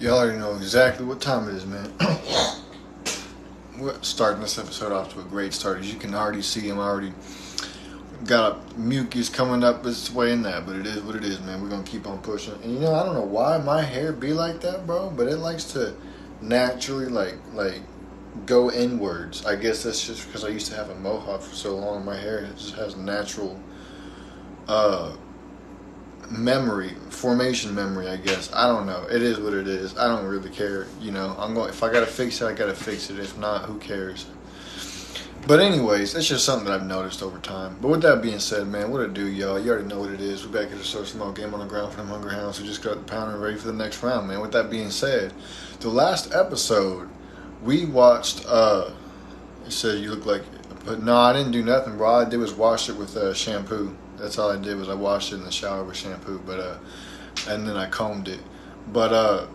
Y'all already know exactly what time it is, man. We're starting this episode off to a great start. As you can already see, I'm already got a mucus coming up its way in that, but it is what it is, man. We're gonna keep on pushing. And you know, I don't know why my hair be like that, bro, but it likes to naturally like go inwards. I guess that's just because I used to have a mohawk for so long. My hair just has natural formation memory, I guess. I don't know. It is what it is. I don't really care. You know, if I gotta fix it, I gotta fix it. If not, who cares? But anyways, it's just something that I've noticed over time. But with that being said, man, what it do, y'all? You already know what it is. We're back at the So Small Game on the Ground for them Hungry Hounds who just got the pounder and ready for the next round, man. With that being said, the last episode, we watched, it said you look like, but no, I didn't do nothing, bro. All I did was wash it with shampoo. That's all I did was I washed it in the shower with shampoo, and then I combed it. But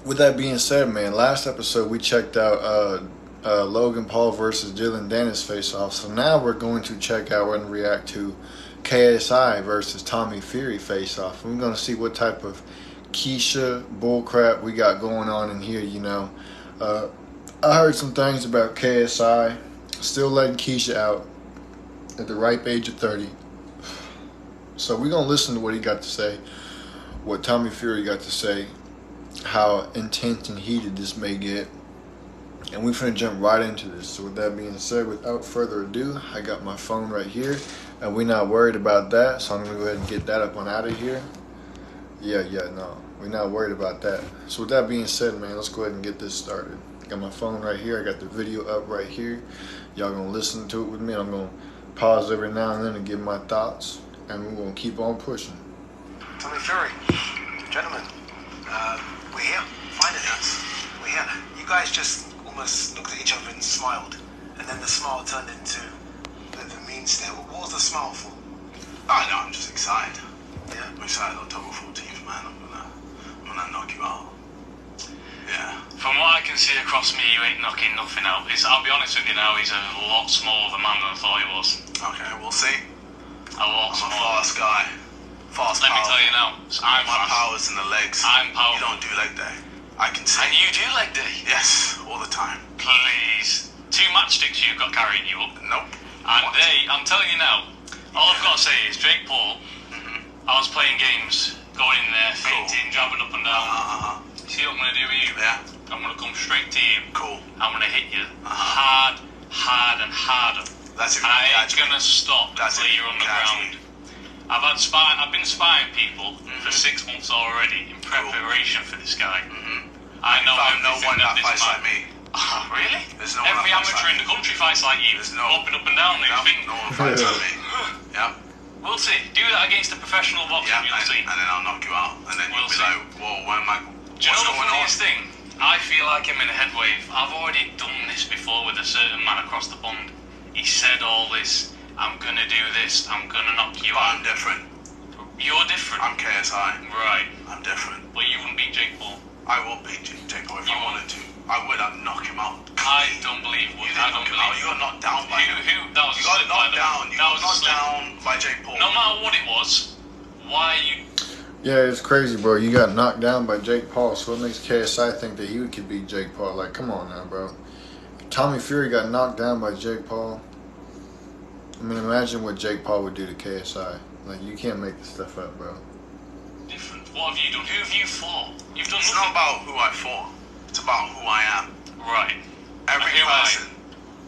with that being said, man, last episode we checked out Logan Paul versus Dylan Dennis face-off. So now we're going to check out and react to KSI versus Tommy Fury face-off. We're going to see what type of Keisha bullcrap we got going on in here, you know. I heard some things about KSI still letting Keisha out at the ripe age of 30. So we're going to listen to what he got to say, what Tommy Fury got to say, how intense and heated this may get. And we're finna jump right into this. So with that being said, without further ado, I got my phone right here. And we're not worried about that. So I'm going to go ahead and get that up on out of here. No. We're not worried about that. So with that being said, man, let's go ahead and get this started. I got my phone right here. I got the video up right here. Y'all going to listen to it with me. I'm going to pause every now and then to give my thoughts. And we're going to keep on pushing. Tommy Fury, gentlemen, we're here. Finally, we're here. You guys just almost looked at each other and smiled, and then the smile turned into the mean stare. What was the smile for? Oh no, I'm just excited. Yeah, I'm excited. October 14th, man. I'm gonna knock you out. Yeah. From what I can see across me, you ain't knocking nothing out. I'll be honest with you now, he's a lot smaller of a man than I thought he was. Okay, we'll see. I'm a fast guy. Fast. Let me tell you now, I'm my fast. power's in the legs. I'm powerful. You don't do leg day. I can see. And you do leg day? Yes, all the time. Please. 2 matchsticks you've got carrying you up. Nope. And I'm telling you now, all I've got to say is Jake Paul, I was playing games, going in there, fainting, jabbing up and down. See what I'm going to do with you? Yeah. I'm going to come straight to you. Cool. I'm going to hit you hard and harder. That's if and you I ain't going to stop until you're on the ground. I've been spying people for 6 months already in preparation for this guy. I know no one that fights like me. Oh, really? There's no Every one that amateur in the country fights like you. There's no up and down. No one fights like me. Yeah. We'll see. Do that against a professional boxer. Yeah, you'll see. And then I'll knock you out. And then We'll you'll be see. like, whoa, where am I? Do you know the What's going on? funniest thing? I feel like I'm in a headwave. I've already done this before with a certain man across the pond. He said all this. I'm gonna do this. I'm gonna knock you out. I'm different. You're different. I'm KSI. Right. I'm different. But you wouldn't beat Jake Paul. I will beat Jake Paul if I wanted to. I would. I'd knock him out. I don't believe You didn't knock him out. You got knocked down by him. That was You got knocked down. You got knocked down by Jake Paul. No matter what it was, why you... Yeah, it's crazy, bro. You got knocked down by Jake Paul, so it makes KSI think that he could beat Jake Paul. Like, come on now, bro. Tommy Fury got knocked down by Jake Paul. I mean, imagine what Jake Paul would do to KSI. Like, you can't make this stuff up, bro. Different. What have you done? Who have you fought? You've done It's nothing. not about who I fought. It's about who I am. Right.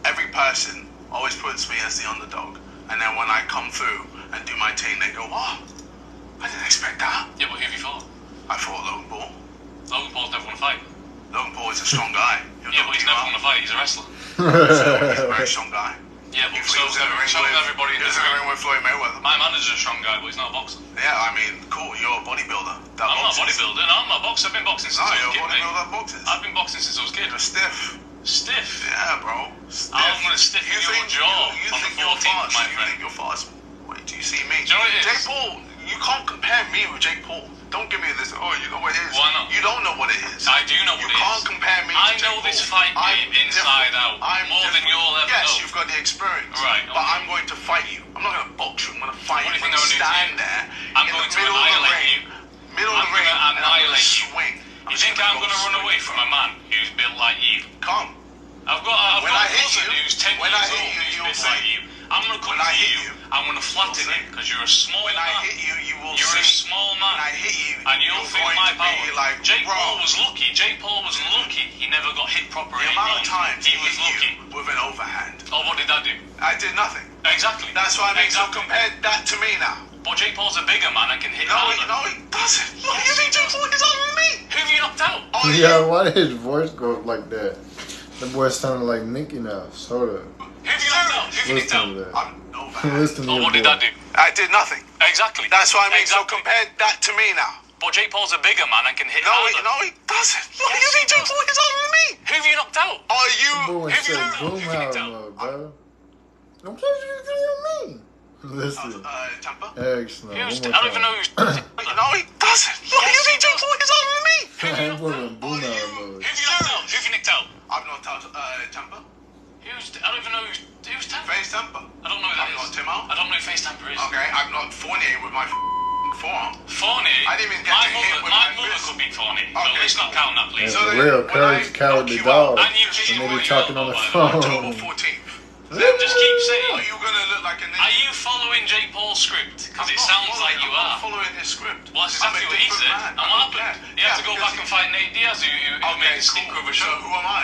Every person always puts me as the underdog. And then when I come through and do my thing, they go, oh, I didn't expect that. Yeah, but who have you fought? I fought Logan Paul. Logan Paul's never won a fight. Logan Paul is a strong guy. Yeah, but he's never won a fight. He's a wrestler. He's a very strong guy. Yeah, but He was in the ring everybody in He was in the ring with Floyd Mayweather. My manager's a strong guy, but he's not a boxer. Yeah, I mean, cool. You're a bodybuilder. I'm not a bodybuilder. No, I'm not a boxer. I've been boxing since I was a kid, you're a mate. bodybuilder that boxes. I've been boxing since I was a kid. You're stiff. Stiff? Yeah, bro. Stiff. I'm going to stiff your jaw you on the think you're 14th, fast. my You friend. think you're fast. Wait till you see me. Do you know what it is? Jake Paul, you can't compare me with Jake Paul. Don't give me this, oh, you know what it is. Why not? You don't know what it is. I do know what it is. You can't compare me I to Jake know this Paul. fight game inside out more than you'll ever yes, know. you've got the experience. Right, But okay. I'm going to fight you. I'm not going to box you. I'm going to fight What you. do you I'm think going to I'm gonna do to stand you? there I'm in going the to middle of the annihilate ring. you. Middle of the I'm ring. gonna And I'm going to annihilate you. swing. I'm If think I'm going to run away from a man who's built like you? Come. I've got a cousin who's 10 when years I hit old you, who's you'll built say, like you. I'm going to come when I to hit you, you, I'm going to flatten you'll you because you're a small when man. I hit you, you will You're a see. small man. When I hit you, and you'll think going my to power. be like, Jake bro. Paul was lucky. Jake Paul was lucky. He never got hit properly. The amount of times he was hit lucky. you with an overhand. Oh, what did I do? I did nothing. Exactly. That's what I mean. Exactly. So compare that to me now. But Jake Paul's a bigger man and can hit No, harder. he doesn't. Look, you think Jake Paul is on me? Who have you knocked out? Oh, Yeah, why did his voice go up like that? The boy sounded like Mickey Mouse. Hold up. Who have you knocked out? Who have you knocked Listen out? to that. I'm overhand. Listen to Oh, your what did boy. I do? I did nothing. Exactly. That's what I mean. Exactly. So compare that to me now. But Jake Paul's a bigger man and can hit No, harder. he doesn't. Look, Yes, you he think Jake does. Paul is on me? Who have you knocked out? Are you? Boy Who said you know? boom Who you house tell? mode, bro. Don't care what you mean. Listen. Tampa? Excellent. Who's, One I more don't even know time. who's. No, he doesn't. Look, Yes, you think he Jake does. Paul is on me? I'm putting boom Are house you- mode. Who have you knocked out? Who have you nicked out? I've not touched Tampa. Who's? I don't even know who's Tampa. Face Tampa. I don't know who that I've not is. Timo. I don't know who Face Tampa is. Okay, I've not Fournier with my forearm. Fournier. I didn't even get to hit with my my mother fist. could beat Fournier. So Okay, let's not cool. count that, please. Yeah, So for then, real, when courage, I cowardly knock you out, dog. and you And cheated they be with talking your on the elbow, by the way. October phone. 14th. Just keep saying. Are you gonna look like a ninja? Are you following Jake Paul's script? Because I'm it not sounds following- like you I'm not are. following his script. Well, that's I'm exactly a what he different said. man. And I what don't happened? care. He had to go because back and fight Nate Diaz, who made the stink of a So show. who am I?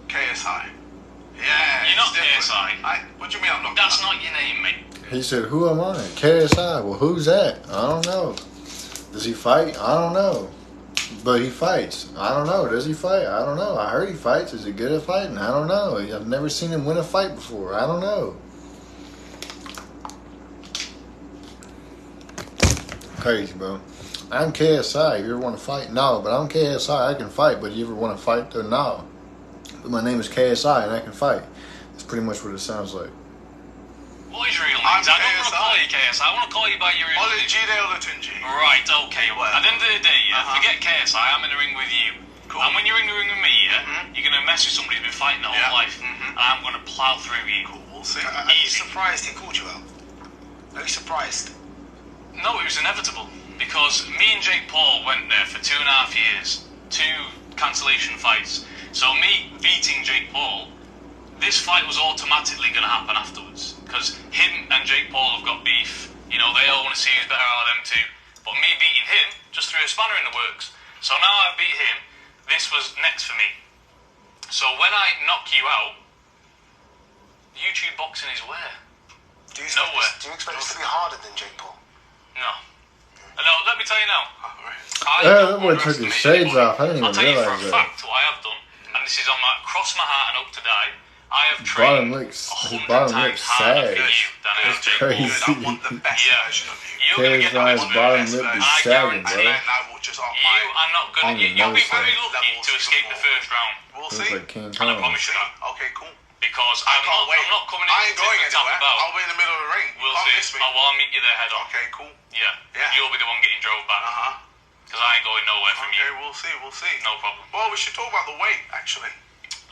KSI. Yeah. You're not it's different. KSI. What do you mean I'm not? That's not your name, mate. He said, who am I? KSI. Well, who's that? I don't know. Does he fight? I don't know. But he fights. I don't know. Does he fight? I don't know. I heard he fights. Is he good at fighting? I don't know. I've never seen him win a fight before. I don't know. Crazy, bro. I'm KSI. You ever want to fight? No, but I'm KSI. I can fight. But you ever want to fight? No. But my name is KSI and I can fight. That's pretty much what it sounds like. What is your real name? I'm I don't want to KSI. call you KSI. I want to call you by your real name. Olajide Olatunji. Right, okay. Well, at the end of the day, forget KSI. I'm in the ring with you. Cool. And when you're in the ring with me, you're going to mess with somebody who's been fighting their whole life. And I'm going to plow through you. Cool. We'll see. Are you surprised he called you out? Are you surprised? No, it was inevitable. Because me and Jake Paul went there for 2.5 years. 2 cancellation fights. So me beating Jake Paul, this fight was automatically going to happen afterwards. Because him and Jake Paul have got beef. You know, they all want to see who's better out of them two. But me beating him just threw a spanner in the works. So now I beat him. This was next for me. So when I knock you out, YouTube boxing is where? Do you expect, Nowhere. do you expect this to be harder than Jake Paul? No. No, let me tell you now. Yeah, that boy took his shades off. I didn't I'll even tell you for realize a that. fact what I have done, and this is on my cross my heart and hope to die. I have Bottom trained lip's 100 bottom times lip's harder sad. for you than I have It's Jake crazy. Paul. I want the best Yeah. version of you. You're gonna get the KSI's best bottom version. lip is I sagging, guarantee bro. And then I will just up you are not I gonna. don't You'll be know, very son. lucky to escape the first round We'll Looks see. like King and I Kong. promise you that Okay, cool. because I I'm can't wait. not coming in I ain't to going tap anywhere. about. I'll be in the middle of the ring. We'll Can't see. miss me. Oh, well, I'll meet you there head on. Okay, cool. Yeah. Yeah. You'll be the one getting drove back because I ain't going nowhere from Okay, you. we'll see. We'll see. No problem. Well, we should talk about the weight, actually.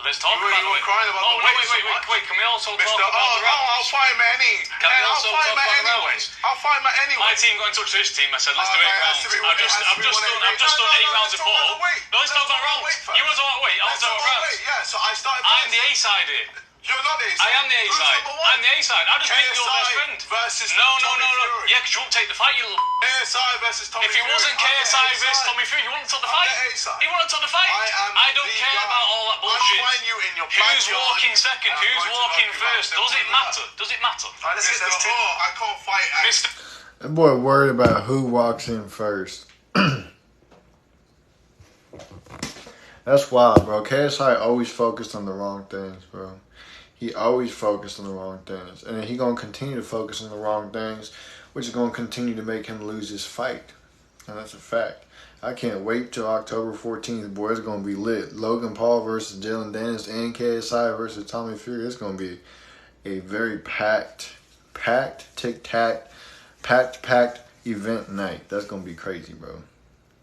Let's talk You were- about you were the crying about oh, the no, weight so wait. much. Can we also Mr. talk about the rounds? I'll fight him any. Can we I'll also fight him talk about the anyway. rounds? I'll fight him anyway. My team got in touch with his team. I said, let's do 8 Okay, rounds. has to be- I've just has to be done 8 no, rounds let's of talk about Paul. the weight. No, let's talk about Let's rounds. talk about weight You want to talk about weight? I'll Let's talk talk about about rounds. weight. Yeah, so I started. I'm the A side here. You're not the A side. I am the A Who's side. number one? I'm the A side. I just beat your best friend. versus No. Tommy Fury. Yeah, because you won't take the fight, you little. KSI versus Tommy If it Fury. wasn't I'm the KSI A versus side. Tommy Fury, you wouldn't have took the I'm fight. the A side. He wouldn't have took the fight. I don't the care guy. about all that I'm bullshit. fighting you in your Who's backyard. walking second? and I'm Who's going to walking knock you out. first? Does it Simple as matter? that. Does it matter? Alright, let's get this to I can't fight. Mister. That boy worried about who walks in first. That's wild, bro. KSI always focused on the wrong things, bro. He always focused on the wrong things. And he going to continue to focus on the wrong things, which is going to continue to make him lose his fight. And that's a fact. I can't wait till October 14th, boy. It's going to be lit. Logan Paul versus Jalen Dennis and KSI versus Tommy Fury. It's going to be a very packed event night. That's going to be crazy, bro.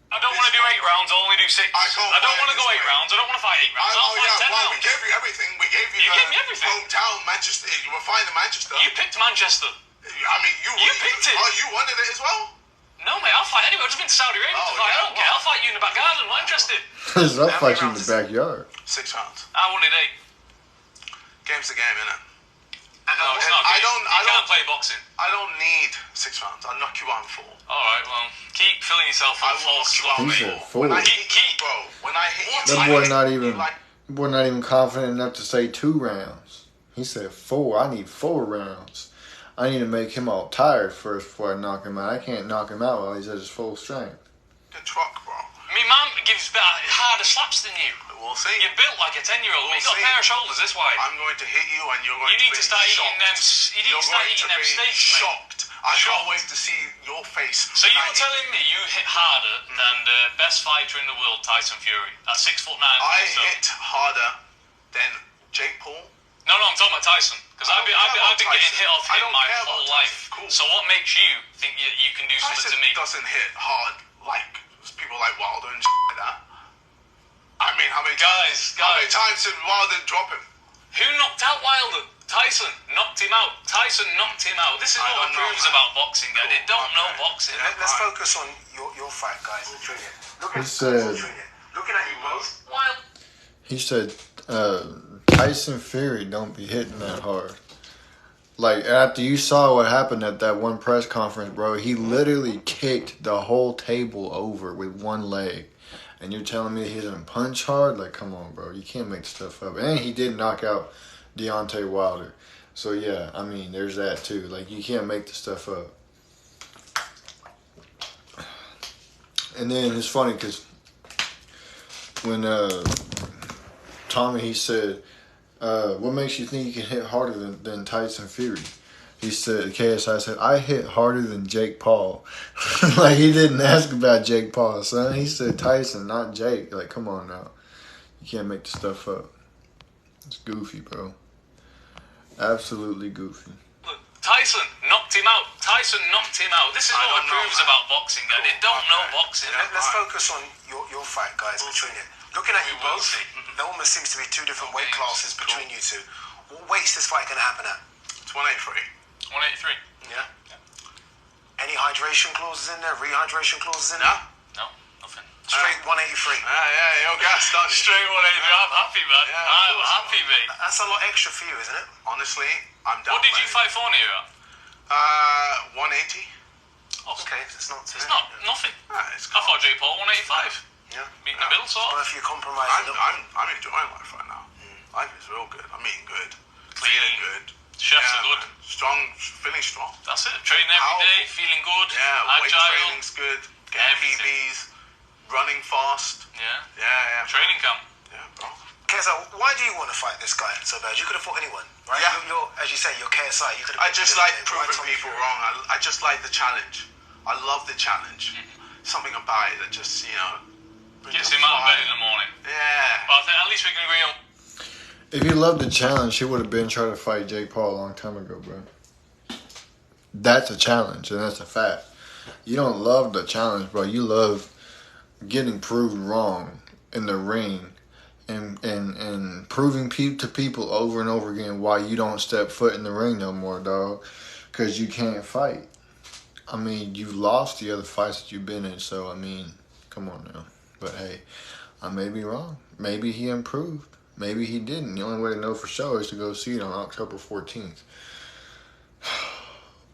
I don't want to do 8 rounds. I'll only do 6. I can't I don't fight want to go this 8 way. rounds. I don't want to fight 8 rounds. I'll fight 10 well, rounds. we gave you everything. We gave you You the gave me everything. hometown Manchester. You were fine in Manchester. You picked Manchester. I mean, You picked it. Oh, you wanted it as well? No, mate, I'll fight anyway. I've just been to Saudi Arabia to fight. I don't care. I'll fight you you in the back garden. Not interested. I'll fight you in the backyard. 6 rounds. I wanted 8. Game's the game, innit? No, it's not. You can't play boxing. I don't need 6 rounds. I'll knock you out in 4. Alright, well, keep filling yourself I with will false knock you out He in said 4. When I 4. hit you, bro, when I hit you, That I boy hit not you even. like Boy, not even confident enough to say 2 rounds. He said 4. I need 4 rounds. I need to make him all tired first before I knock him out. I can't knock him out while he's at his full strength. the truck, bro. Me mum gives harder slaps than you. We'll see. You're built like a 10-year-old. We'll You've got see. a pair of shoulders this wide. I'm going to hit you, and you're going You to need be to start eating shocked. them. You need You're to start going eating to them be steaks, mate. shocked. I can't wait to see your face. So when I you're hit telling me you hit harder than the best fighter in the world, Tyson Fury, at 6'9"? I hit harder than Jake Paul. No, I'm talking about Tyson. Because I've been getting hit off him my whole life. Cool. So what makes you think you can do something Tyson to me? doesn't hit hard like people like Wilder and shit like that. I mean, how many times did Wilder drop him? Who knocked out Wilder? Tyson knocked him out. Tyson knocked him out. This is I what don't it proves know, man. about boxing, guys. They don't know Okay. boxing. Yeah. Let's focus on your fight, guys. He said. Looking at you both. Wild. He said Tyson Fury don't be hitting that hard. Like, after you saw what happened at that one press conference, bro, he literally kicked the whole table over with one leg. And you're telling me he didn't punch hard? Like, come on, bro. You can't make stuff up. And he did knock out Deontay Wilder. So, yeah, I mean, there's that, too. Like, you can't make the stuff up. And then it's funny because when Tommy, he said, what makes you think you can hit harder than Tyson Fury? He said, KSI said, I hit harder than Jake Paul. Like, he didn't ask about Jake Paul, son. He said Tyson, not Jake. Like, come on now. You can't make the stuff up. It's goofy, bro. Absolutely goofy. Look, Tyson knocked him out. Tyson knocked him out. This is what it proves about boxing, guys. They don't know boxing. Let's focus on your fight, guys, between you. Looking at you We will both, see. there almost seems to be 2 different weight classes between you two. What weight's this fight going to happen at? It's 183. 183. Yeah. Any hydration clauses in there? Rehydration clauses in there? No. No, nothing. Straight 183. Yeah, you're gassed, aren't you? Straight 183. I'm happy, man. Yeah, of I'm course. happy, mate. That's a lot extra for you, isn't it? Honestly, I'm down. What did you fight for near at? 180. Okay, it's not too. It's not nothing. It's I thought Jake Paul 185. Yeah. Meeting the middle, sort Or of. if you compromise a little. I'm enjoying life right now. Life is real good. I'm eating good. Clean. Feeling good. Chefs are good. Man. Strong, feeling strong. That's it. Training every day, feeling good, Yeah, weight agile. training's good. Getting Everything. PBs, running fast. Yeah. Yeah. Training camp. Yeah, bro. KSI, why do you want to fight this guy so bad? You could have fought anyone, right? Yeah. You're, as you say, you're KSI. You could have. I just like Why proving Tommy people Fury? wrong. I just like the challenge. I love the challenge. Something about it that just, brings Gets the him out of fire. bed in the morning. Yeah. But I think at least we can agree on. If he loved the challenge, he would have been trying to fight Jake Paul a long time ago, bro. That's a challenge, and that's a fact. You don't love the challenge, bro. You love getting proved wrong in the ring and proving to people over and over again why you don't step foot in the ring no more, dog. Because you can't fight. I mean, you've lost the other fights that you've been in, so, I mean, come on now. But, hey, I may be wrong. Maybe he improved. Maybe he didn't. The only way to know for sure is to go see it on October 14th.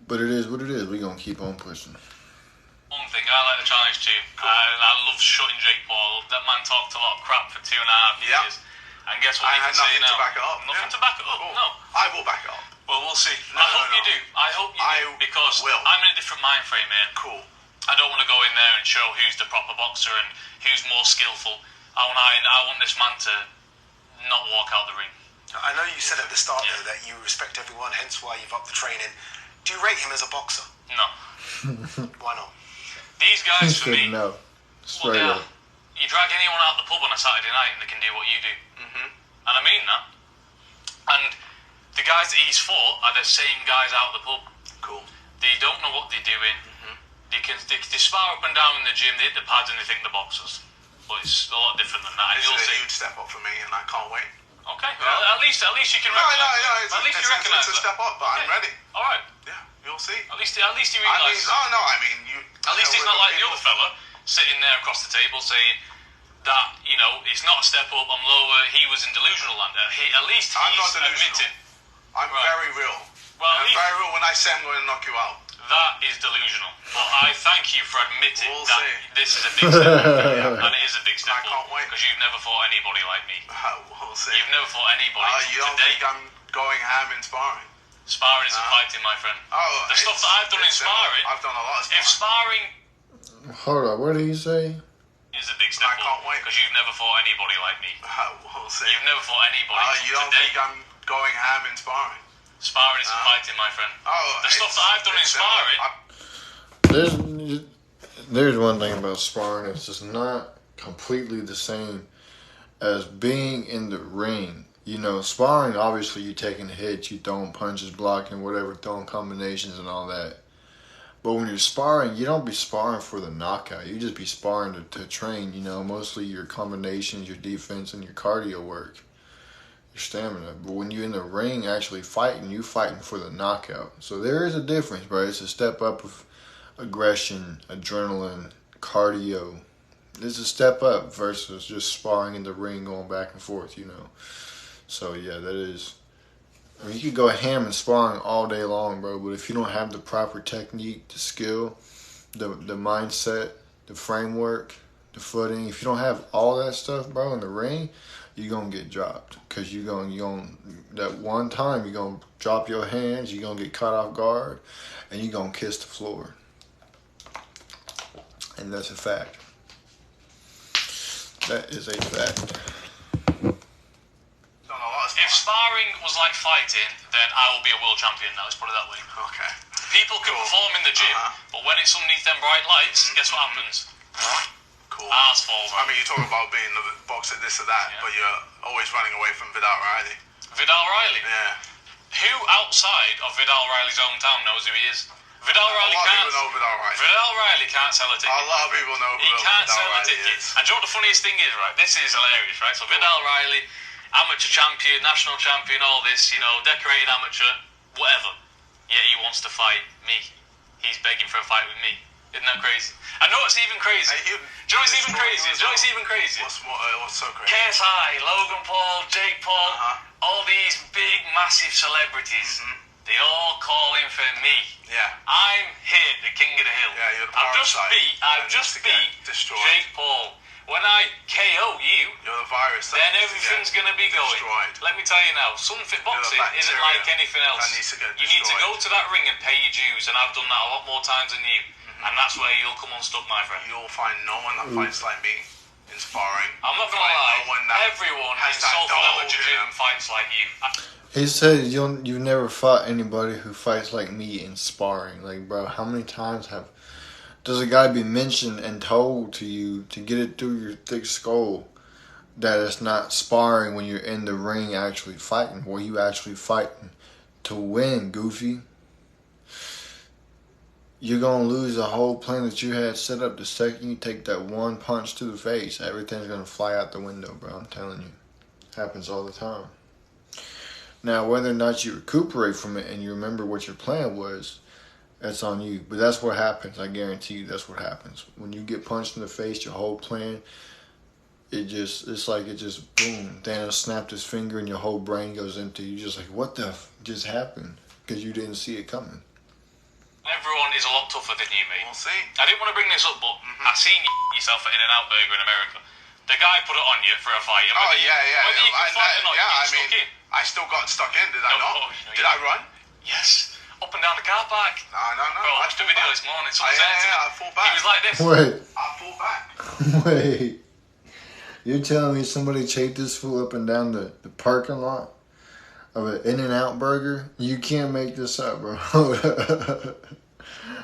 But it is what it is. We're going to keep on pushing. One thing, I like the challenge too. I love shutting Jake Paul. That man talked a lot of crap for 2.5 years. And guess what I he had can say nothing now? to back it up. Nothing Yeah. to back it up, Cool. no. I will back it up. Well, we'll see. No, I hope no. you do. I hope you do. Because will. I'm in a different mind frame, man. Cool. I don't want to go in there and show who's the proper boxer and who's more skillful. I want this man to not walk out the ring. I know you said at the start Yeah. though that you respect everyone, hence why you've upped the training. Do you rate him as a boxer? No. Why not? These He guys, for said me, no. well, Straight they are. up. You drag anyone out the pub on a Saturday night and they can do what you do. Mm-hmm. And I mean that. And the guys that he's fought are the same guys out of the pub. Cool. They don't know what they're doing. They spar up and down in the gym, they hit the pads and they think they're boxers. But it's a lot different than that. And This you'll is a see. huge step up for me, and I can't wait. Okay, well, at least you can No, recognise it's At least you it's recognise a that. step up, but I'm Yeah. ready. Alright. Yeah, you'll see. At least he I mean, realises. I mean, you. At least he's not like the other fella sitting there across the table saying that, you know, it's not a step up, I'm lower, he was in delusional land. At least I'm he's not delusional. admitting. I'm Right. very real. Well, I'm very real when I say I'm going to knock you out. That is delusional. But I thank you for admitting We'll that see. this is a big step up. And it is a big step I can't up. wait. Because you've never fought anybody like me. We'll see. You've never fought anybody You don't today. think I'm going ham in sparring? Sparring isn't fighting, my friend. The stuff that I've done in sparring, I've done a lot of if sparring. sparring Hold on, what did he say? is a big step I can't up, wait. because you've never fought anybody like me. We'll see. You've never fought anybody You don't today. think I'm going ham in sparring? Sparring isn't fighting, my friend. The stuff that I've done in sparring, There's one thing about sparring, it's just not completely the same as being in the ring. You know, sparring, obviously you taking hits, you throwing punches, blocking, whatever, throwing combinations and all that. But when you're sparring, you don't be sparring for the knockout. You just be sparring to train, you know, mostly your combinations, your defense, and your cardio work, your stamina. But when you're in the ring actually fighting, you fighting for the knockout. So there is a difference, bro. It's a step up of aggression, adrenaline, cardio. It's a step up versus just sparring in the ring, going back and forth, you know. So yeah, that is. I mean, you could go ham and sparring all day long, bro. But if you don't have the proper technique, the skill, the mindset, the framework, the footing, if you don't have all that stuff, bro, in the ring, you're gonna get dropped. Cause you're gonna that one time you're gonna drop your hands, you're gonna get caught off guard, and you're gonna kiss the floor. And that's a fact. That is a fact. if sparring was like fighting, then I will be a world champion now, let's put it that way. Okay. People can perform in the gym, but when it's underneath them bright lights, guess what happens? Cool. Arse falls I out. mean, you talk about being a boxer, this or that, but you're always running away from Vidal Riley. Vidal Riley? Yeah. Who outside of Vidal Riley's hometown knows who he is? Vidal Riley A lot of can't. people know Vidal Riley. Vidal Riley can't sell a ticket. A lot of people know He who can't Vidal sell a Riley ticket. is. And do you know what the funniest thing is, right? This is hilarious, right? So Vidal Riley, amateur champion, national champion, all this, you know, decorated amateur, whatever. Yet he wants to fight me. He's begging for a fight with me. Isn't that crazy? I know it's even crazy. Do you know what's even crazy? Do you know what's even crazy? What's so crazy? KSI, Logan Paul, Jake Paul, all these big, massive celebrities, they all calling for me. Yeah. I'm here, the king of the hill. Yeah, you're the I've just beat destroyed. Jake Paul. When I KO you, You're the virus. then everything's going to be going. destroyed. Let me tell you now, something boxing isn't bacteria like anything else. that needs to get You need to go destroyed. to that ring and pay your dues, and I've done that a lot more times than you. And that's where you'll come unstuck, my friend. You'll find no one that fights like me in sparring. I'm not going to lie, No one that everyone has in that Salford dog Amateur in Gym them. fights like you. He said you've never fought anybody who fights like me in sparring. Like, bro, how many times does a guy be mentioned and told to you to get it through your thick skull that it's not sparring when you're in the ring actually fighting, where you actually fighting to win, goofy? You're gonna lose the whole plan that you had set up the second you take that one punch to the face. Everything's gonna fly out the window, bro. I'm telling you. Happens all the time. Now, whether or not you recuperate from it and you remember what your plan was, that's on you. But that's what happens. I guarantee you that's what happens. When you get punched in the face, your whole plan, it's like it just, boom. Thanos snapped his finger and your whole brain goes empty. You're just like, what the just happened? Because you didn't see it coming. Everyone is a lot tougher than you, mate. We'll see. I didn't want to bring this up, but I seen you yourself at In-N-Out Burger in America. The guy put it on you for a fight. And whether you can fight or not, you get stuck in. I still got stuck in, did I not? Did I run? Yes. Up and down the car park. No. Bro, I watched the video this morning. Someone sent it to me. I fought back. He was like this. Wait. I fought back. Wait. You're telling me somebody chased this fool up and down the parking lot of an In-N-Out Burger? You can't make this up, bro. Hold up.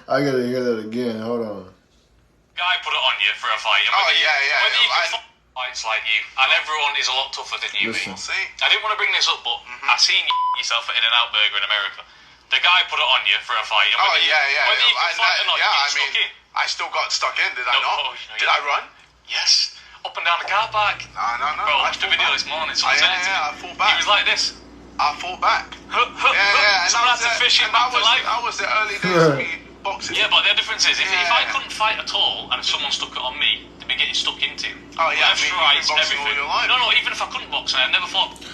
I gotta hear that again. Hold on. Guy put it on you for a fight. And whether you can fight fights like you. And everyone is a lot tougher than you, mate. Listen. We'll see. I didn't want to bring this up, but I seen you yourself at In-N-Out Burger in America. The guy put it on you for a fight. And whether you can fight or not, you get stuck in. I still got stuck in, did I not? Did I run? Yes. Up and down the car park. No. Bro, I watched the video this morning. Someone sent it to me. I fought back. He was like this. I fought back. Someone had to fish him back to life. That was the early days of me boxing. Yeah, but the difference is, if I couldn't fight at all and someone stuck it on me, they'd be getting stuck into. Oh yeah, Left, you've right, been boxing everything. all your life. No, even if I couldn't box, I'd never fought.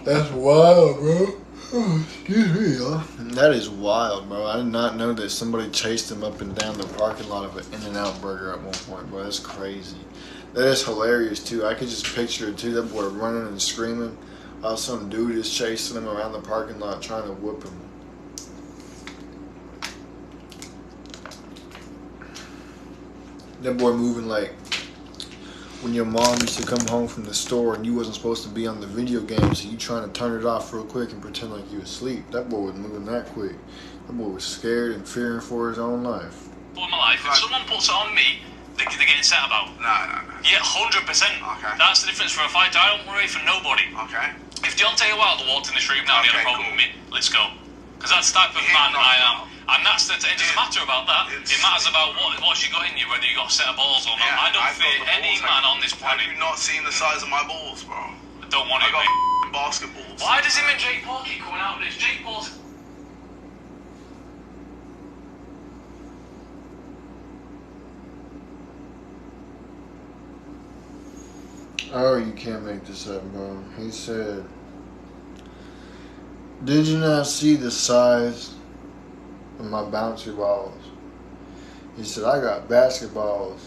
That's wild, bro. Oh, excuse me, y'all. That is wild, bro. I did not know that somebody chased him up and down the parking lot of an In-N-Out Burger at one point, bro. That's crazy. That is hilarious, too. I could just picture it, too. That boy running and screaming while some dude is chasing him around the parking lot trying to whoop him. That boy moving like when your mom used to come home from the store and you wasn't supposed to be on the video game, so you trying to turn it off real quick and pretend like you asleep. That boy was moving that quick. That boy was scared and fearing for his own life. For my life, if someone puts it on me, they're getting set about. No. Yeah, 100%. Okay. That's the difference for a fighter. I don't worry for nobody. Okay. If Deontay Wilder walked in this room now and he had a problem with me, let's go. Because that's the type of man I am. And that's it doesn't matter about that. It matters about what she got in you, whether you got a set of balls or not. Yeah, I don't fear any man on this planet. Have you not seen the size of my balls, bro? I don't want I it, got mate. basketballs. Why does him and Jake Paul keep coming out with this? Jake Paul's... Oh, you can't make this up, bro. He said, "Did you not see the size of my bouncy balls?" He said, "I got basketballs."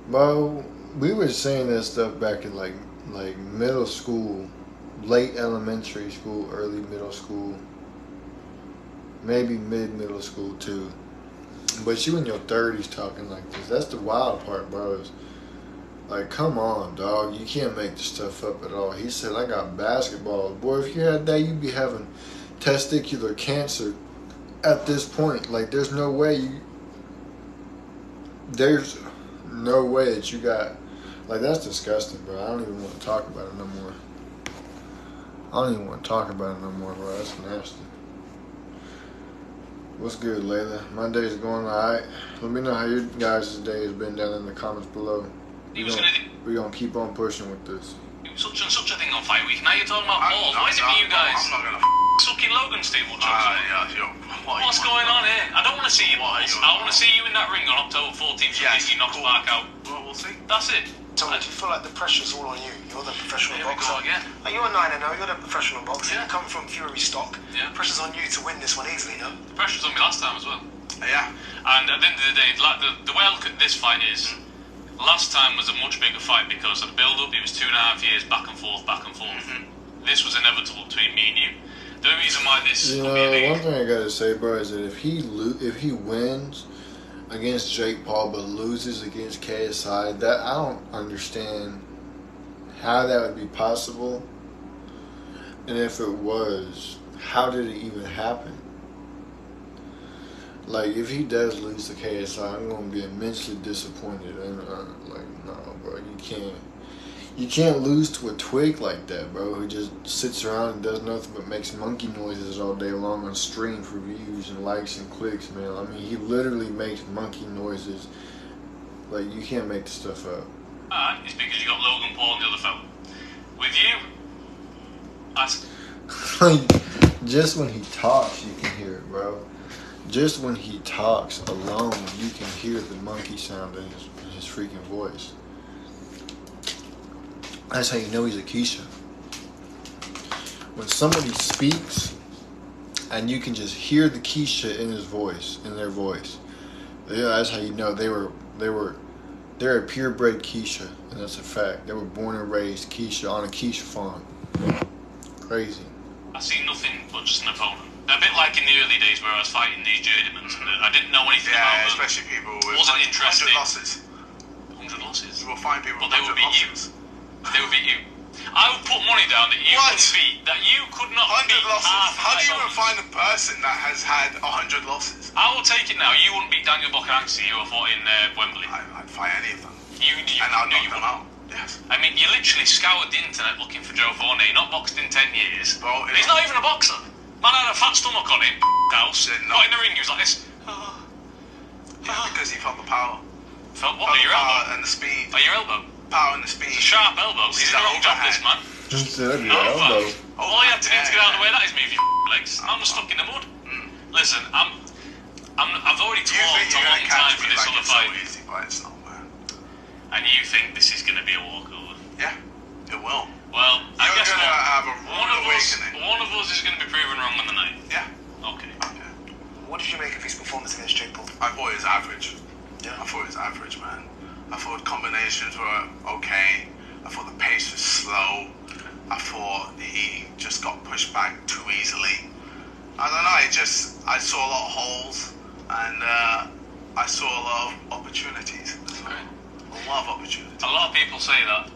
Bro, we were saying that stuff back in like middle school, late elementary school, early middle school, maybe mid-middle school too. But you in your 30s talking like this. That's the wild part, bro. Like, come on, dog. You can't make this stuff up at all. He said, "I got basketballs." Boy, if you had that, you'd be having testicular cancer at this point. Like, there's no way that you got... Like, that's disgusting, bro. I don't even want to talk about it no more. I don't even want to talk about it no more, bro. That's nasty. What's good, Layla? My day's going alright. Let me know how your guys' day has been down in the comments below. We're gonna keep on pushing with this. Such and such a thing on Fight Week. Now you're talking about balls. Why is it for you guys? I'm not gonna sucking Logan's table chops. What's you going on here? I don't want to see you What are balls. you I on want to see you in that ring on October 14th. Yes, You knocked cool. back out. Well, we'll see. That's it. Tony, do you feel like the pressure's all on you? You're the professional Here we boxer. go again. Like, you're a 9-0, you're the professional boxer. Yeah. You come from Fury stock. Yeah. Pressure's on you to win this one easily, no? The pressure's on me last time as well. Yeah. And at the end of the day, like the way I look at this fight is, last time was a much bigger fight because of the build-up. It was 2.5 years back and forth. This was inevitable between me and you. The only reason why this You could be a know, big... one thing I gotta say, bro, is that if he wins against Jake Paul but loses against KSI, that I don't understand how that would be possible. And if it was, how did it even happen? Like, if he does lose to KSI, I'm gonna be immensely disappointed. And like, no, bro, you can't lose to a twig like that, bro, who just sits around and does nothing but makes monkey noises all day long on stream for views and likes and clicks, man. I mean, he literally makes monkey noises. Like, you can't make this stuff up. Alright, it's because you got Logan Paul and the other fella. With you, Just when he talks, you can hear it, bro. Just when he talks alone, you can hear the monkey sound in his freaking voice. That's how you know he's a Keisha. When somebody speaks and you can just hear the Keisha in his voice, in their voice, yeah, that's how you know they're a purebred Keisha, and that's a fact. They were born and raised Keisha on a Keisha farm. Crazy. I see nothing but just an opponent. A bit like in the early days where I was fighting these journeymen. I didn't know anything about them. Especially people with Wasn't interested. 100 losses. 100 losses. You will find people But with they would 100 beat you. losses. They would beat you. I would put money down that you What? couldn't beat. That you could not 100 beat. losses. How do you even opponents. find a person that has had 100 losses? I will take it now. You wouldn't beat Daniel Bokanansi who I fought in Wembley. I'd fight any of them. You And I'd knock you them wouldn't. out. Yes. I mean, you literally scoured the internet looking for Joe Fournier. Not boxed in 10 years. Well, He's not even a boxer. Man had a fat stomach on him. House. Did Not not. in the ring. He was like this. Yeah, because he felt the power. Felt what? Felt Your the power elbow. and the speed. Oh, your elbow. Power and the speed. It's a sharp elbow. He's in the wrong job, this man. Just said No, elbow. All you had to do to get out of the way of that is move your legs. Man was stuck in the mud. Listen, I've already You think talked a you're long gonna time catch for me this like other it's so fight, easy, but it's not, man. and you think this is going to be a walkover. Yeah, it will. Well, I You're guess gonna what? have a rude awakening. One of us is going to be proven wrong on the night. Yeah. Okay. What did you make of his performance against Jake Paul? I thought it was average. Yeah. I thought it was average, man. I thought combinations were okay. I thought the pace was slow. I thought he just got pushed back too easily. I don't know. I saw a lot of holes, and I saw a lot of opportunities. Okay. A lot of opportunities. A lot of people say that,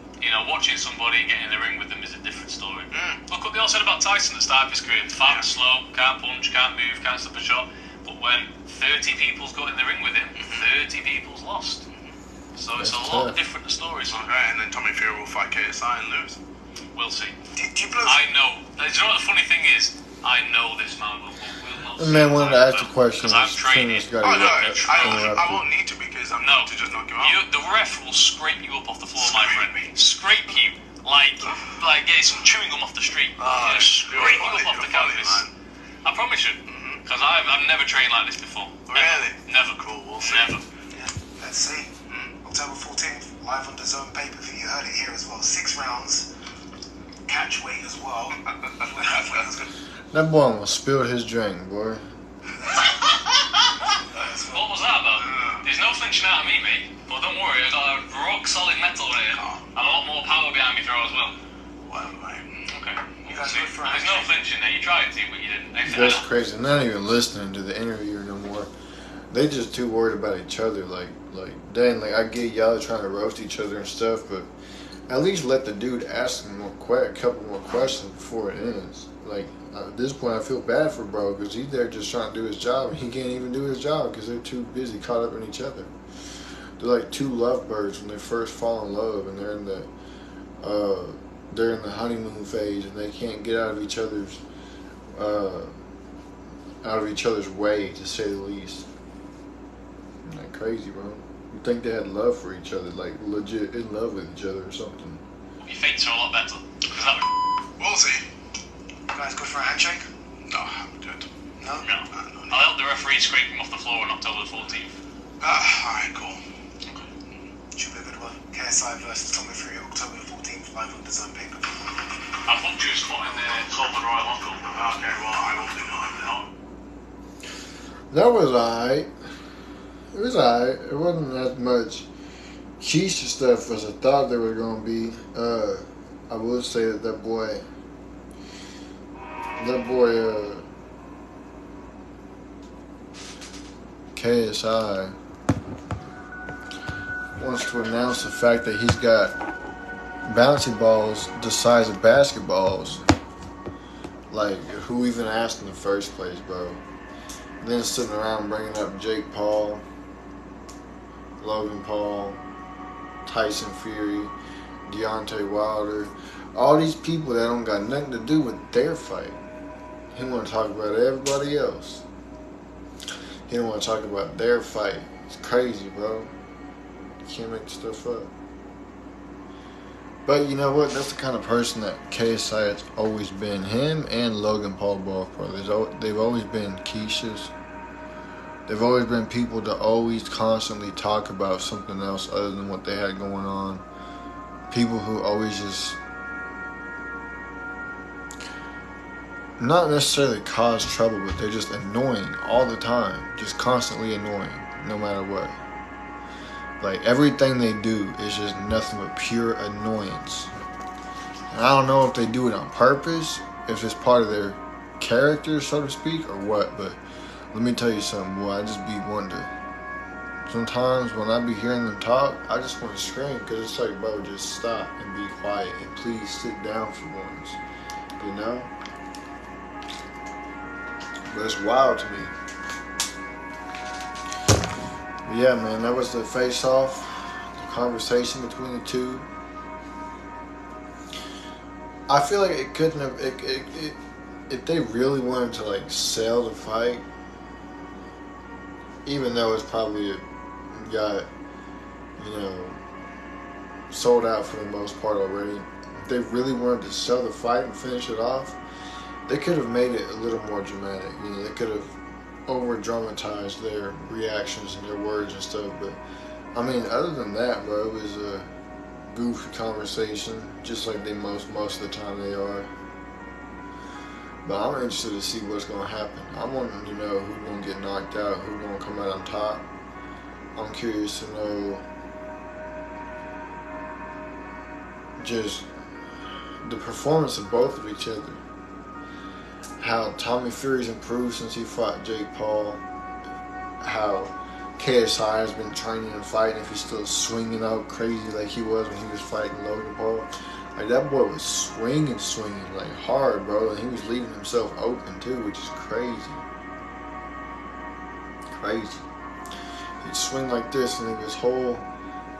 watching somebody get in the ring with them is a different story. Look what they all said about Tyson at the start of his career. Fat, slow, can't punch, can't move, can't stop a shot. But when 30 people's got in the ring with him, 30 people's lost. So it's a lot different stories. Okay, and then Tommy Fury will fight KSI and lose. We'll see. Do you blow? I know. Do you know what the funny thing is? I know this man will not. The man wanted to ask the question. Because I've trained him. Oh, no, I won't need to because I'm No. going to just knock you out. The ref will scrape you up off the floor, my Scrape friend. me. Scrape you like getting some chewing gum off the street. Scrape you up off the canvas. I promise you, because I've never trained like this before. Really? Never. Cool, we'll see. Never. Yeah, let's see. October 14th, live on the Zone pay-per-view. You heard it here as well. 6 rounds. Catch weight as well. That boy almost spilled his drink, boy. What was that about? There's no flinching out of me, mate. But don't worry, I got a rock solid metal here. And a lot more power behind me throw as well. Well, mate. Okay. You guys good for a There's no handshake? flinching there. You tried to, but you didn't. That's crazy. Not even listening to the interview no more. They just too worried about each other. Like, dang, I get y'all trying to roast each other and stuff, but at least let the dude ask him a couple more questions before it ends. Like, at this point, I feel bad for bro because he's there just trying to do his job, and he can't even do his job because they're too busy caught up in each other. They're like two lovebirds when they first fall in love, and they're in the honeymoon phase, and they can't get out of each other's way, to say the least. Like crazy, bro. You think they had love for each other, like legit in love with each other or something? Your fates are a lot better. Because that would... We'll see. You guys good for a handshake? No, I'm good. No? No. I'll help the referee scrape him off the floor on October 14th. Alright, cool. Should be a good one. KSI versus Tommy Fury, October 14th, live on the Zone pay-per-view. I thought you was spotting the Coleman Royal Rumble. Okay, well, I won't do nothing. That was alright. It was alright. It wasn't as much Keisha stuff as I thought there was gonna be. I will say that boy, KSI wants to announce the fact that he's got bouncy balls the size of basketballs. Like, who even asked in the first place, bro? And then sitting around bringing up Jake Paul, Logan Paul, Tyson Fury, Deontay Wilder, all these people that don't got nothing to do with their fight. He want to talk about everybody else. He don't want to talk about their fight. It's crazy, bro. You can't make stuff up. But you know what? That's the kind of person that KSI has always been. Him and Logan Paul, both brothers. They've always been Keishas. They've always been people to always constantly talk about something else other than what they had going on. People who always just not necessarily cause trouble, but they're just annoying all the time. Just constantly annoying, no matter what. Like, everything they do is just nothing but pure annoyance. And I don't know if they do it on purpose, if it's part of their character, so to speak, or what, but let me tell you something, boy. I just be wanting to... Sometimes when I be hearing them talk, I just want to scream, because it's like, bro, just stop and be quiet, and please sit down for once. You know? But it's wild to me. But yeah, man, that was the face-off, the conversation between the two. I feel like it couldn't have... if they really wanted to, like, sell the fight, even though it's probably got, you know, sold out for the most part already, if they really wanted to sell the fight and finish it off, they could have made it a little more dramatic. You know, they could have over dramatize their reactions and their words and stuff. But I mean, other than that, bro, it was a goofy conversation, just like they most of the time they are. But I'm interested to see what's gonna happen. I'm wanting to know who's gonna get knocked out, who's gonna come out on top. I'm curious to know just the performance of both of each other. How Tommy Fury's improved since he fought Jake Paul. How KSI has been training and fighting, if he's still swinging out crazy like he was when he was fighting Logan Paul. Like, that boy was swinging like hard, bro, and he was leaving himself open too, which is crazy. He'd swing like this and it was whole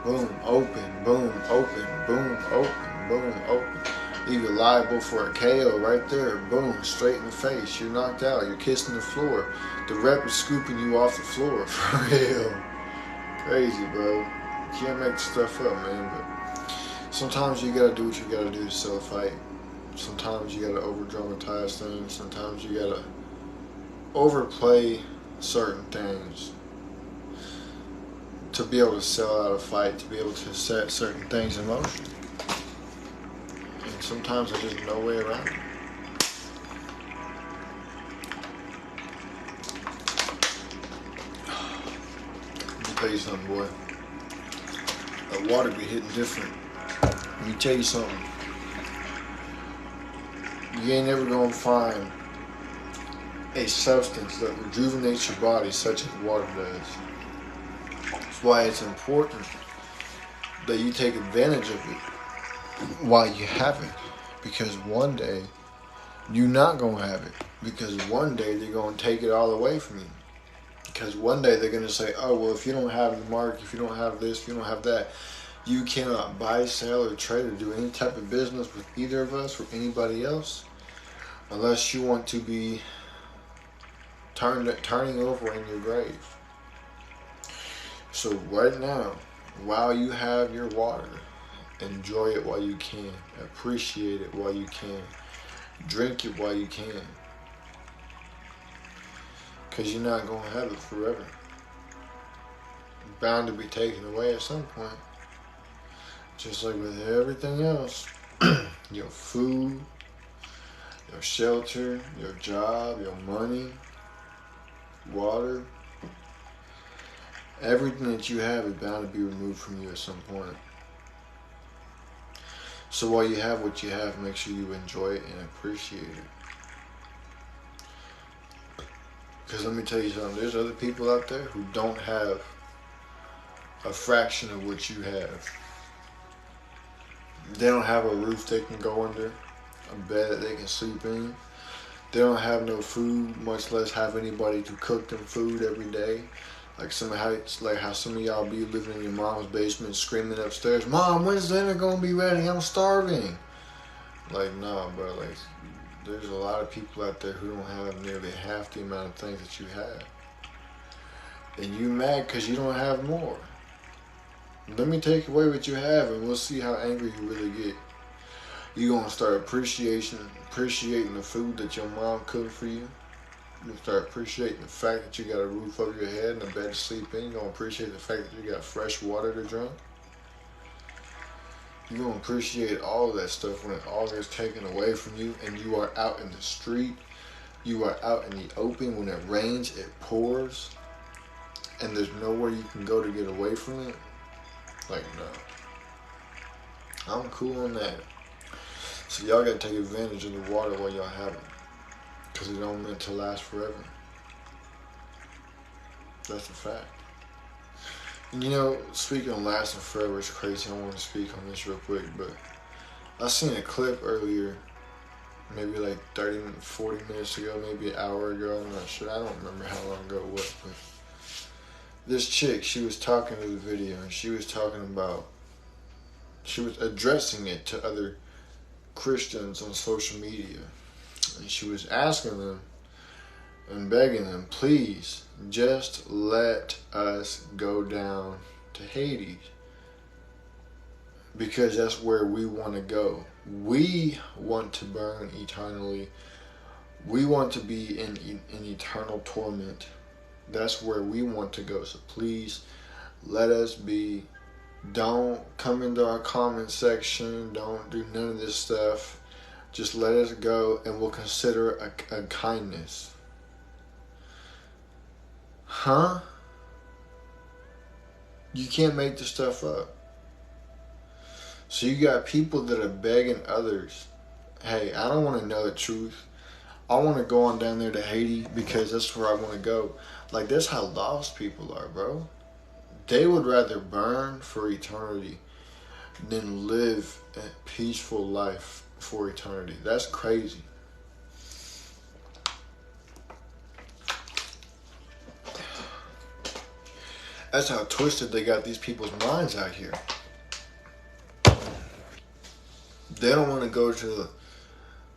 boom, open, boom, open, boom, open, boom, open. Either liable for a KO right there, boom, straight in the face. You're knocked out. You're kissing the floor. The rep is scooping you off the floor. For real. Crazy, bro. You can't make stuff up, man. But sometimes you gotta do what you gotta do to sell a fight. Sometimes you gotta over dramatize things. Sometimes you gotta overplay certain things to be able to sell out a fight, to be able to set certain things in motion. And sometimes there's just no way around it. Let me tell you something, boy. That water be hitting different. Let me tell you something. You ain't never gonna find a substance that rejuvenates your body such as water does. That's why it's important that you take advantage of it while you have it. Because one day, you're not gonna have it. Because one day, they're gonna take it all away from you. Because one day, they're gonna say, oh, well, if you don't have the mark, if you don't have this, if you don't have that, you cannot buy, sell, or trade, or do any type of business with either of us or anybody else unless you want to be turning over in your grave. So right now, while you have your water, enjoy it while you can. Appreciate it while you can. Drink it while you can. Because you're not going to have it forever. It's bound to be taken away at some point. Just like with everything else. Your food, your shelter, your job, your money, water. Everything that you have is bound to be removed from you at some point. So while you have what you have, make sure you enjoy it and appreciate it. Because let me tell you something, there's other people out there who don't have a fraction of what you have. They don't have a roof they can go under, a bed that they can sleep in. They don't have no food, much less have anybody to cook them food every day. Like how some of y'all be living in your mom's basement screaming upstairs, Mom, when's dinner gonna be ready? I'm starving. Like, nah, bro. Like, there's a lot of people out there who don't have nearly half the amount of things that you have. And you mad because you don't have more. Let me take away what you have and we'll see how angry you really get. You're going to start appreciating the food that your mom cooked for you. You'll start appreciating the fact that you got a roof over your head and a bed to sleep in. You're going to appreciate the fact that you got fresh water to drink. You're going to appreciate all of that stuff when it all gets taken away from you and you are out in the street. You are out in the open. When it rains, it pours. And there's nowhere you can go to get away from it. Like, no. I'm cool on that. So y'all gotta take advantage of the water while y'all have it. Because it don't meant to last forever. That's a fact. And you know, speaking of lasting forever, it's crazy. I want to speak on this real quick, but I seen a clip earlier, maybe like 30, 40 minutes ago, maybe an hour ago, I'm not sure. I don't remember how long ago it was, but this chick, she was talking to the video, and she was addressing it to other Christians on social media. And she was asking them and begging them, please, just let us go down to Hades. Because that's where we want to go. We want to burn eternally. We want to be in eternal torment That's where we want to go. So please let us be. Don't come into our comment section. Don't do none of this stuff. Just let us go, and we'll consider a kindness. Huh? You can't make this stuff up. So you got people that are begging others, hey, I don't want to know the truth. I want to go on down there to Haiti because that's where I want to go. Like, that's how lost people are, bro. They would rather burn for eternity than live a peaceful life for eternity. That's crazy. That's how twisted they got these people's minds out here. They don't want to go to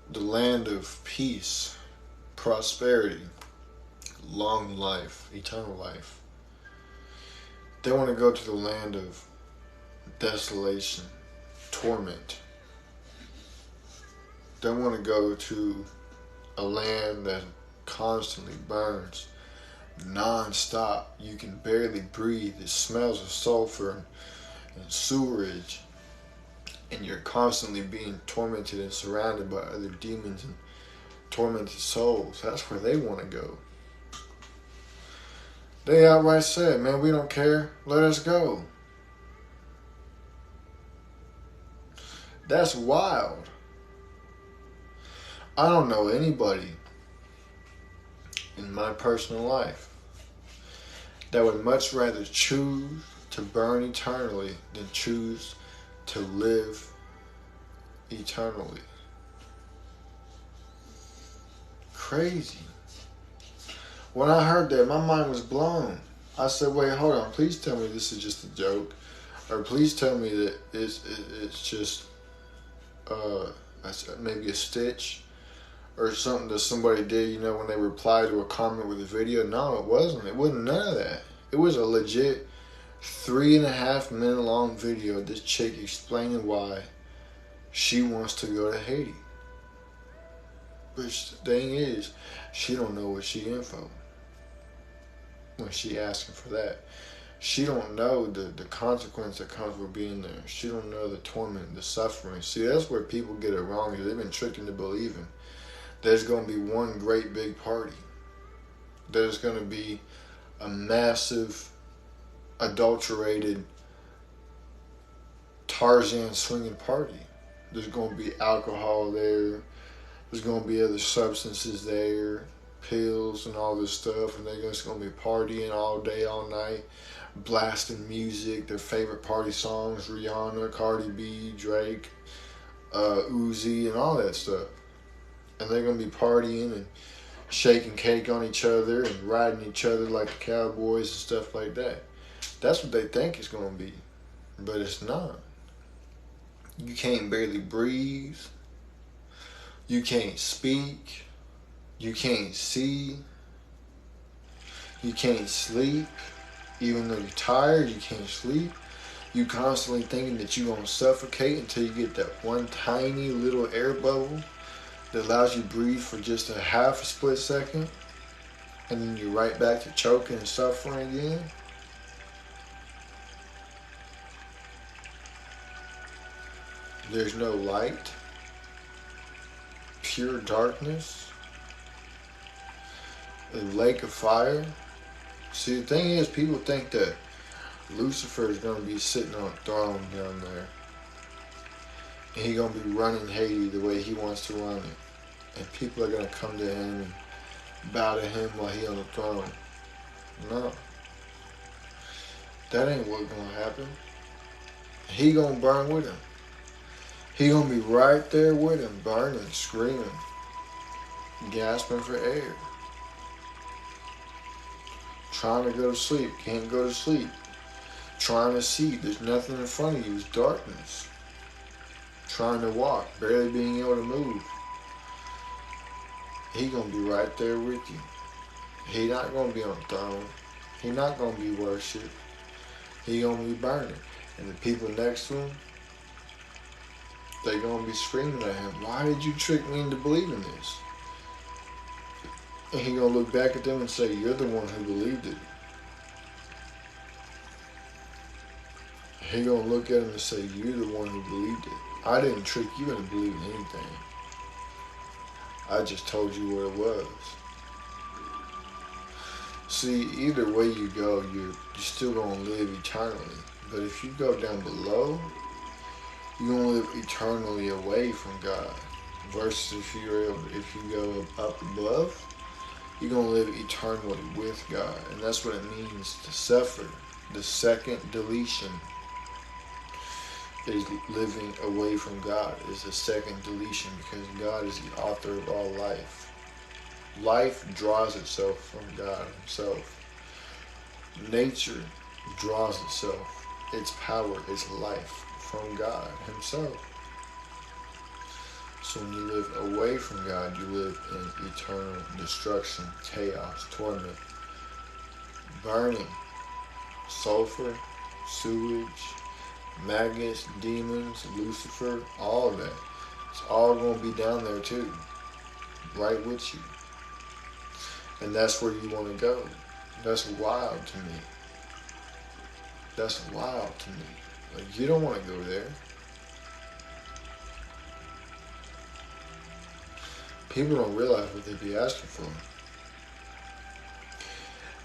the land of peace, prosperity, long life, eternal life. They want to go to the land of desolation, torment. They want to go to a land that constantly burns, non-stop. You can barely breathe. It smells of sulfur and sewerage. And you're constantly being tormented and surrounded by other demons and tormented souls. That's where they want to go. They outright said, man, we don't care. Let us go. That's wild. I don't know anybody in my personal life that would much rather choose to burn eternally than choose to live eternally. Crazy. When I heard that, my mind was blown. I said, wait, hold on. Please tell me this is just a joke. Or please tell me that it's just maybe a stitch or something that somebody did, you know, when they replied to a comment with a video. No, it wasn't. It wasn't none of that. It was a legit 3.5 minute long video of this chick explaining why she wants to go to Haiti. But the thing is, she don't know what she in for when she asking for that. She don't know the consequence that comes with being there. She don't know the torment, the suffering. See, that's where people get it wrong. They've been tricked into believing there's going to be one great big party. There's going to be a massive, adulterated Tarzan swinging party. There's going to be alcohol there. There's going to be other substances there, pills and all this stuff, and they're just going to be partying all day, all night, blasting music, their favorite party songs, Rihanna, Cardi B, Drake, Uzi, and all that stuff. And they're going to be partying and shaking cake on each other and riding each other like the cowboys and stuff like that. That's what they think it's going to be, but it's not. You can't barely breathe. You can't speak. You can't see. You can't sleep. Even though you're tired, you can't sleep. You constantly thinking that you're going to suffocate until you get that one tiny little air bubble that allows you to breathe for just a half a split second. And then you're right back to choking and suffering again. There's no light. Pure darkness. A lake of fire. See, the thing is, people think that Lucifer is going to be sitting on a throne down there. And he's going to be running Haiti the way he wants to run it. And people are going to come to him and bow to him while he's on the throne. No. That ain't what's going to happen. He going to burn with him. He going to be right there with him, burning, screaming, gasping for air. Trying to go to sleep, can't go to sleep. Trying to see, there's nothing in front of you, it's darkness. Trying to walk, barely being able to move. He gonna be right there with you. He not gonna be on the throne. He not gonna be worshipped. He gonna be burning. And the people next to him, they gonna be screaming at him, why did you trick me into believing this? And he gonna look back at them and say, you're the one who believed it. He gonna look at him and say, you're the one who believed it. I didn't trick you into believing anything. I just told you what it was. See, either way you go, you're still gonna live eternally. But if you go down below, you're gonna live eternally away from God. Versus if you go up above, you're gonna live eternally with God. And that's what it means to suffer. The second deletion is living away from God, is the second deletion, because God is the author of all life. Life draws itself from God himself. Nature draws itself, its power, its life from God himself. So when you live away from God, you live in eternal destruction, chaos, torment, burning, sulfur, sewage, maggots, demons, Lucifer, all of that. It's all going to be down there too, right with you. And that's where you want to go. That's wild to me. That's wild to me. Like, you don't want to go there. People don't realize what they be asking for.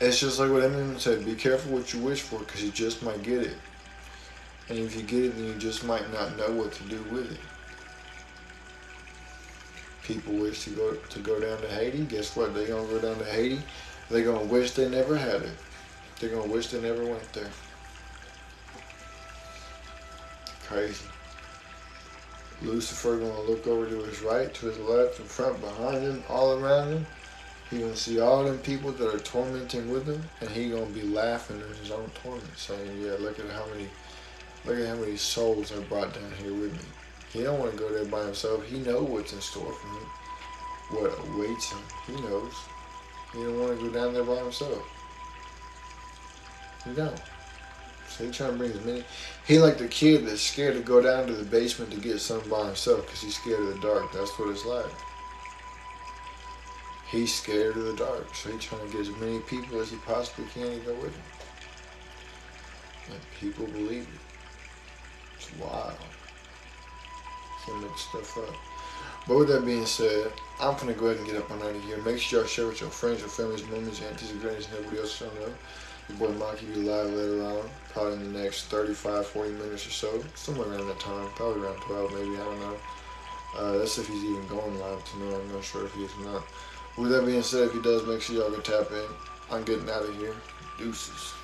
It's just like what Eminem said, be careful what you wish for, because you just might get it. And if you get it, then you just might not know what to do with it. People wish to go down to Haiti. Guess what? They're going to go down to Haiti. They're going to wish they never had it. They're going to wish they never went there. Crazy. Lucifer going to look over to his right, to his left, in front, behind him, all around him. He going to see all them people that are tormenting with him, and he going to be laughing in his own torment, saying, yeah, look at how many souls I brought down here with me. He don't want to go there by himself. He knows what's in store for him, what awaits him. He knows. He don't want to go down there by himself. He don't. So he trying to bring as many. He like the kid that's scared to go down to the basement to get something by himself because he's scared of the dark. That's what it's like. He's scared of the dark, so he's trying to get as many people as he possibly can to go with him. And people believe it. It's wild. Can't make stuff up. But with that being said, I'm gonna go ahead and get up on out of here. Make sure y'all share with your friends, your families, mommies, aunties, and grannies, and everybody else y'all know. Your boy Mike will be live later on, probably in the next 35, 40 minutes or so. Somewhere around that time, probably around 12 maybe, I don't know. That's if he's even going live tonight. I'm not sure if he is or not. With that being said, if he does, make sure y'all can tap in. I'm getting out of here. Deuces.